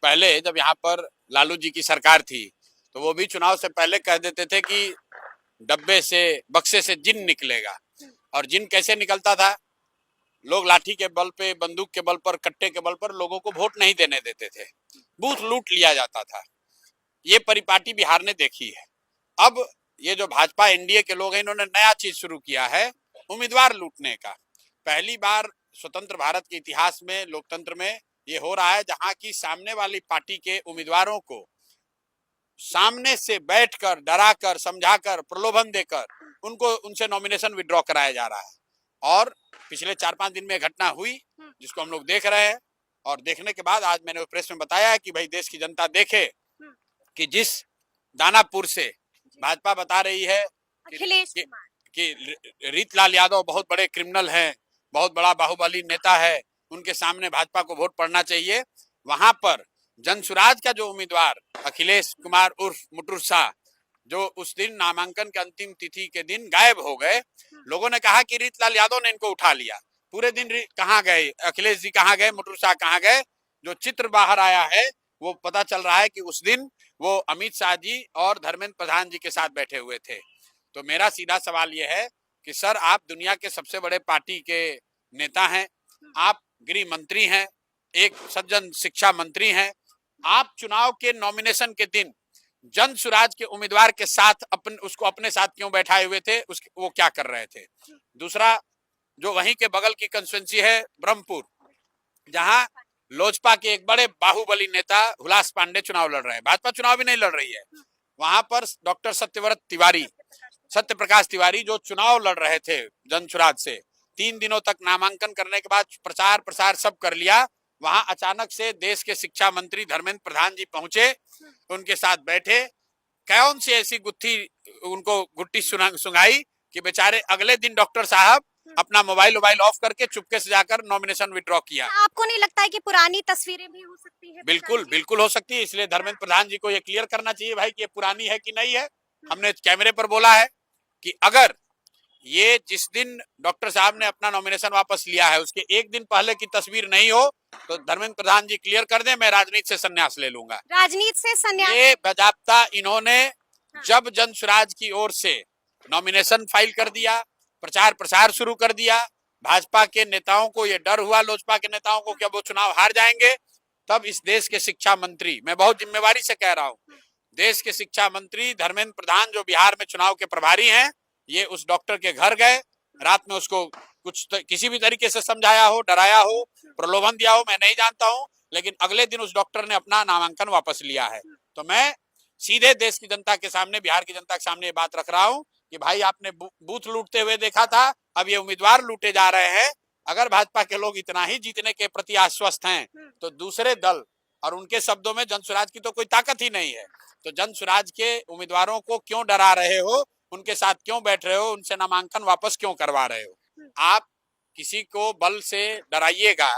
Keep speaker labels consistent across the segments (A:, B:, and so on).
A: पहले जब यहाँ पर लालू जी की सरकार थी तो वो भी चुनाव से पहले कह देते थे कि डब्बे से बक्से से जिन निकलेगा। और जिन कैसे निकलता था? लोग लाठी के बल पे, बंदूक के बल पर, कट्टे के बल पर लोगों को वोट नहीं देने देते थे, बूथ लूट लिया जाता था। ये परिपाटी बिहार ने देखी है। अब ये जो भाजपा एनडीए के लोग हैं, इन्होंने नया चीज शुरू किया है, उम्मीदवार लूटने का। पहली बार स्वतंत्र भारत के इतिहास में, लोकतंत्र में ये हो रहा है जहां की सामने वाली पार्टी के उम्मीदवारों को सामने से बैठकर, डराकर, समझाकर, प्रलोभन देकर उनसे नॉमिनेशन विड्रॉ कराया जा रहा है। और पिछले 4-5 दिन में घटना हुई जिसको हम लोग देख रहे हैं। और देखने के बाद आज मैंने प्रेस में बताया है कि भाई देश की जनता देखे कि जिस दानापुर से भाजपा बता रही है कि रीतलाल यादव बहुत बड़े क्रिमिनल हैं, बहुत बड़ा बाहुबली नेता है, उनके सामने भाजपा को वोट पड़ना चाहिए, वहां पर जनसुराज का जो उम्मीदवार अखिलेश कुमार उर्फ मुटुर शाह, जो उस दिन नामांकन के अंतिम तिथि के दिन गायब हो गए, लोगों ने कहा कि रीतलाल यादव ने इनको उठा लिया। पूरे दिन कहाँ गए अखिलेश जी, कहाँ गए मुटुर शाह, कहाँ गए? जो चित्र बाहर आया है वो पता चल रहा है कि उस दिन वो अमित शाह जी और धर्मेंद्र प्रधान जी के साथ बैठे हुए थे। तो मेरा सीधा सवाल ये है कि सर, आप दुनिया के सबसे बड़े पार्टी के नेता हैं, आप गृह मंत्री हैं, एक सज्जन शिक्षा मंत्री हैं, आप चुनाव के नॉमिनेशन के दिन जन सुराज के उम्मीदवार के साथ उसको अपने साथ क्यों बैठाए हुए थे? वो क्या कर रहे थे? दूसरा, जो वहीं के बगल की कंस्टिट्यूंसी है ब्रह्मपुर, जहां लोजपा के एक बड़े बाहुबली नेता हुलास पांडे चुनाव लड़ रहे हैं, भाजपा चुनाव भी नहीं लड़ रही है, वहां पर डॉक्टर सत्यप्रकाश तिवारी जो चुनाव लड़ रहे थे जनसुराज से, 3 दिनों तक नामांकन करने के बाद प्रचार प्रसार सब कर लिया, वहां अचानक से देश के शिक्षा मंत्री धर्मेंद्र प्रधान जी पहुंचे, उनके साथ बैठे, कौन सी ऐसी उनको गुट्टी सुंघाई कि बेचारे अगले दिन डॉक्टर साहब अपना मोबाइल ऑफ करके चुपके से जाकर नॉमिनेशन विड्रॉ किया।
B: आपको नहीं लगता है कि पुरानी तस्वीरें भी हो सकती है?
A: बिल्कुल हो सकती है। इसलिए धर्मेंद्र प्रधान जी को ये क्लियर करना चाहिए भाई कि ये पुरानी है कि नहीं है। हमने कैमरे पर बोला है कि अगर ये जिस दिन डॉक्टर साहब ने अपना नॉमिनेशन वापस लिया है उसके एक दिन पहले की तस्वीर नहीं हो तो धर्मेंद्र प्रधान जी क्लियर कर दें, मैं राजनीति से संन्यास ले लूंगा।
B: राजनीति से संन्यास?
A: ये बाजाप्ता इन्होंने जब जनसुराज की ओर से नॉमिनेशन फाइल कर दिया, प्रचार प्रसार शुरू कर दिया, भाजपा के नेताओं को ये डर हुआ, लोजपा के नेताओं को कि अब वो चुनाव हार जाएंगे, तब इस देश के शिक्षा मंत्री, मैं बहुत जिम्मेवारी से कह रहा हूँ, देश के शिक्षा मंत्री धर्मेंद्र प्रधान जो बिहार में चुनाव के प्रभारी हैं, ये उस डॉक्टर के घर गए, रात में उसको किसी भी तरीके से समझाया हो, डराया हो, प्रलोभन दिया हो, मैं नहीं जानता हूं, लेकिन अगले दिन उस डॉक्टर ने अपना नामांकन वापस लिया है। तो मैं सीधे देश की जनता के सामने, बिहार की जनता के सामने ये बात रख रहा हूं कि भाई आपने बूथ लूटते हुए देखा था, अब ये उम्मीदवार लूटे जा रहे हैं। अगर भाजपा के लोग इतना ही जीतने के प्रति आश्वस्त हैं तो दूसरे दल, और उनके शब्दों में जनसुराज की तो कोई ताकत ही नहीं है, तो जनसुराज के उम्मीदवारों को क्यों डरा रहे हो, उनके साथ क्यों बैठ रहे हो, उनसे नामांकन वापस क्यों करवा रहे हो? आप किसी को बल से डराइएगा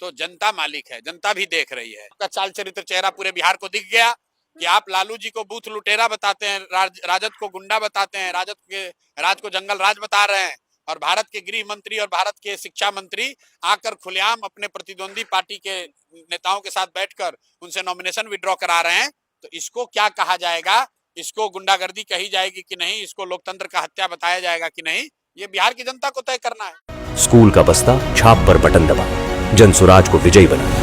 A: तो जनता मालिक है, जनता भी देख रही है। आपका चाल चरित्र चेहरा पूरे बिहार को दिख गया कि आप लालू जी को बूथ लुटेरा बताते हैं, राजद को गुंडा बताते हैं, राज को जंगल राज बता रहे हैं, और भारत के गृह मंत्री और भारत के शिक्षा मंत्री आकर खुलेआम अपने प्रतिद्वंदी पार्टी के नेताओं के साथ बैठकर उनसे नॉमिनेशन विड्रॉ करा रहे हैं। तो इसको क्या कहा जाएगा? इसको गुंडागर्दी कही जाएगी कि नहीं? इसको लोकतंत्र का हत्या बताया जाएगा कि नहीं? ये बिहार की जनता को तय करना है।
C: स्कूल का बस्ता, छाप पर बटन दबा, जनसुराज को विजयी बना।